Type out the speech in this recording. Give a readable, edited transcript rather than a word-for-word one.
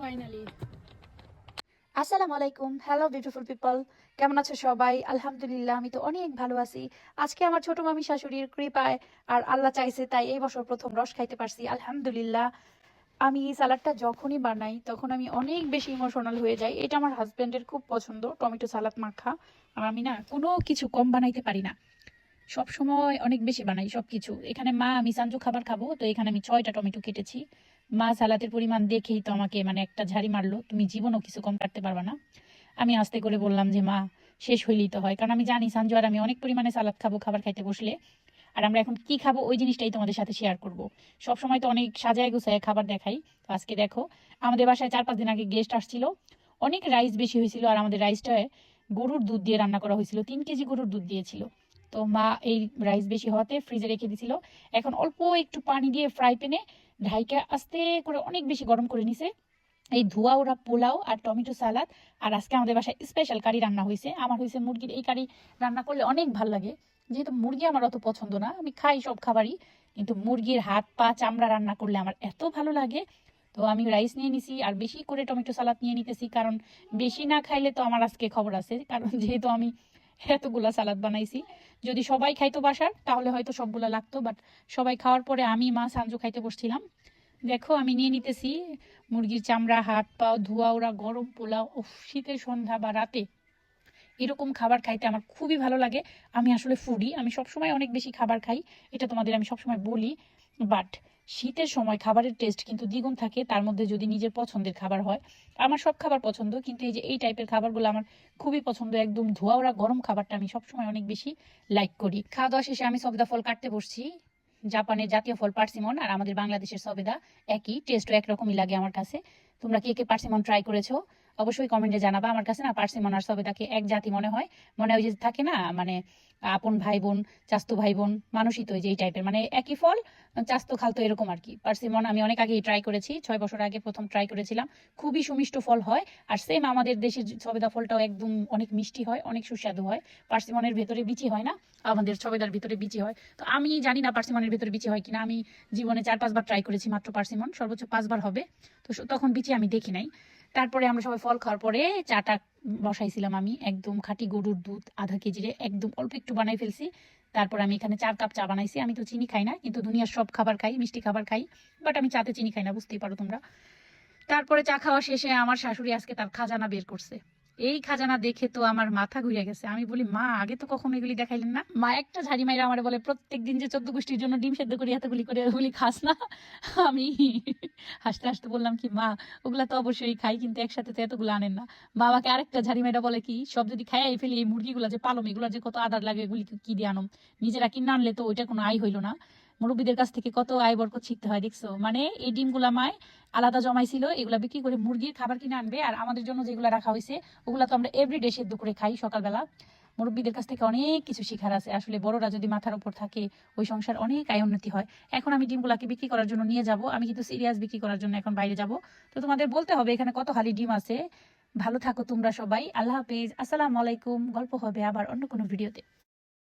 Finally. আসসালামু আলাইকুম, hello beautiful people, কেমন আছো সবাই? আলহামদুলিল্লাহ, আমি তো অনেক ভালো আছি। আজকে আমার ছোট মামি শাশুড়ির কৃপায় আর আল্লাহ চাইছে তাই এই বছর প্রথম রস খাইতে পারছি, আলহামদুলিল্লাহ। আমি এই সালাডটা যখনই বানাই তখন আমি অনেক বেশি ইমোশনাল হয়ে যাই। এটা আমার হাজবেন্ডের খুব পছন্দ, টমেটো সালাদ মাখা। আর আমি না কোনো কিছু কম বানাইতে পারি না, সব সময় অনেক বেশি বানাই সবকিছু। এখানে মা, আমি সাঞ্জু খাবার খাবো তো এখানে আমি 6টা টমেটো কেটেছি। মা সালাতের পরিমাণ দেখেই তো আমাকে মানে একটা ঝাড়ি মারলো, তুমি জীবনও কিছু কম কাটতে পারবা না। আমি আস্তে করে বললাম যে মা, শেষ হইলেই তো হয়, কারণ আমি জানি সাঞ্জু আর আমি অনেক পরিমাণে সালাদ খাবো খাবার খাইতে বসলে। আর আমরা এখন কি খাবো ওই জিনিসটাই তোমাদের সাথে শেয়ার করব। সব সময় তো অনেক সাজায় গুছায় খাবার দেখাই, তো আজকে দেখো আমাদের বাসায় 4-5 দিন আগে গেস্ট আসছিল, অনেক রাইস বেশি হয়েছিল। আর আমাদের রাইসটা গরুর দুধ দিয়ে রান্না করা হয়েছিল, 3 কেজি গরুর দুধ দিয়েছিল। তো মা এই রাইস বেশি হওয়াতে ফ্রিজে রেখে দিছিল। এখন অল্প একটু পানি দিয়ে ফ্রাই প্যানে ঢাইকা আস্তে করে অনেক বেশি গরম করে নিছে এই ধোয়া ওরা পোলাও আর টমেটো সালাদ। আর আজকে আমাদের বাসায় স্পেশাল কারি রান্না হয়েছে, আমার হয়েছে মুরগির। এই কারি রান্না করলে অনেক ভাল লাগে, যেহেতু মুরগি আমার অত পছন্দ না, আমি খাই সব খাবারই, কিন্তু মুরগির হাত পা চামড়া রান্না করলে আমার এত ভালো লাগে। তো আমি রাইস নিয়ে নিছি আর বেশি করে টমেটো সালাদ নিয়ে নিতেছি, কারণ বেশি না খাইলে তো আমার আজকে খবর আছে, কারণ যেহেতু আমি এতগুলা সালাদ বানাইছি। যদি সবাই খাইতো বাসার তাহলে হয়তো সবগুলা লাগতো, বাট সবাই খাওয়ার পরে আমি, মা, সাঞ্জু খাইতে বসছিলাম। দেখো আমি নিয়ে নিতেছি মুরগির চামড়া, হাত পাও ধোয়া ওরা গরম পোলাও। ও শীতের সন্ধ্যা বা রাতে এরকম খাবার খাইতে আমার খুবই ভালো লাগে। আমি আসলে ফুডি, আমি সবসময় অনেক বেশি খাবার খাই, এটা তোমাদের আমি সবসময় বলি। বাট শীতের সময় খাবারের টেস্ট কিন্তু দ্বিগুণ থাকে, তার মধ্যে যদি নিজের পছন্দের খাবার হয়। আমার সব খাবার পছন্দ, কিন্তু এই যে এই টাইপের খাবারগুলো আমার খুবই পছন্দ। একদম ধোয়া ওরা গরম খাবারটা আমি সবসময় অনেক বেশি লাইক করি। খাওয়া দাওয়া শেষে আমি সবেদা ফল কাটতে বসছি। জাপানের জাতীয় ফল পার্সিমন আর আমাদের বাংলাদেশের সবেদা একই, টেস্টও একরকমই লাগে আমার কাছে। তোমরা কে কে পার্সিমন ট্রাই করেছো অবশ্যই কমেন্টে জানাবা। আমার কাছে না পার্সিমন আর সবেদাকে এক জাতি মনে হয়, মনে হয় যে থাকে না মানে আপন ভাই বোন, চাস্তো ভাই বোন মানুষই তো, যে এই টাইপের, মানে একই ফল, চাস্তো খালতো এরকম আর কি। পার্সিমন আমি অনেক আগেই ট্রাই করেছি, 6 বছর আগে প্রথম ট্রাই করেছিলাম। খুবই সুমিষ্ট ফল হয়, আর সেম আমাদের দেশের সবেদা ফলটাও একদম অনেক মিষ্টি হয়, অনেক সুস্বাদু হয়। পার্সিমনের ভেতরে বিচি হয় না, আমাদের সবেদার ভিতরে বিচি হয়। তো আমি জানি না পার্সিমনের ভিতরে বিচি হয় কিনা, আমি জীবনে 4-5 বার ট্রাই করেছি মাত্র পার্সিমন, সর্বোচ্চ 5 বার হবে। তো তখন বিচি আমি দেখি নাই। তারপরে আমরা সবাই ফল খাওয়ার পরে চাটা বসাইছিলাম, আমি একদম খাঁটি গরুর দুধ আধা কেজিরে একদম অল্প একটু বানাই ফেলছি। তারপর আমি এখানে 4 কাপ চা বানাইছি। আমি তো চিনি খাই না, কিন্তু দুনিয়ার সব খাবার খাই, মিষ্টি খাবার খাই, বাট আমি চাতে চিনি খাই না, বুঝতেই পারো তোমরা। তারপরে চা খাওয়া শেষে আমার শাশুড়ি আজকে তার খাজানা বের করছে। এই খাজানা দেখে তো আমার মাথা ঘুরে গেছে। আমি বলি, মা আগে তো কখনো এগুলি দেখাইলেন না। মা একটা ঝাড়ি মাইরা আমার বলে, প্রত্যেকদিন যে 14 গোষ্ঠীর জন্য ডিম সেদ্ধ করি এতগুলি করে, ওগুলি খাস না? আমি হাসতে হাসতে বললাম কি, মা ওগুলা তো অবশ্যই খাই, কিন্তু একসাথে তো এতগুলো আনেন না। মা আমাকে আরেকটা ঝাড়ি মাইরা বলে কি, সব যদি খাই ফেলি এই মুরগিগুলা যে পালম, এগুলা যে কত আদার লাগে, এগুলি কি দিয়ে আনম? নিজেরা কিনে আনলে তো ওইটা কোনো আয় হইলো না। মুরব্বীদের কাছ থেকে কত আয় বরকত শিখতে হয়, দেখছো? মানে এই ডিমগুলা মায় আলাদা জমাইছিল, এগুলা বিক্রি করে মুরগির খাবার কিনে আনবে, আর আমাদের জন্য যেগুলো রাখা হয়েছে ওগুলা তো আমরা এভরিডে সেদ্ধ করে খাই সকালবেলা। মুরব্বীদের কাছ থেকে অনেক কিছু শেখার আছে আসলে, বড়রা যদি মাথার উপর থাকে ওই সংসার অনেক আয় উন্নতি হয়। এখন আমি ডিমগুলাকে বিক্রি করার জন্য নিয়ে যাব, আমি কিন্তু সিরিয়াস বিক্রি করার জন্য এখন বাইরে যাব। তো তোমাদের বলতে হবে এখানে কত হালি ডিম আছে। ভালো থাকো তোমরা সবাই, আল্লাহ হাফেজ, আসসালামু আলাইকুম। গল্প হবে আবার অন্য কোনো ভিডিওতে।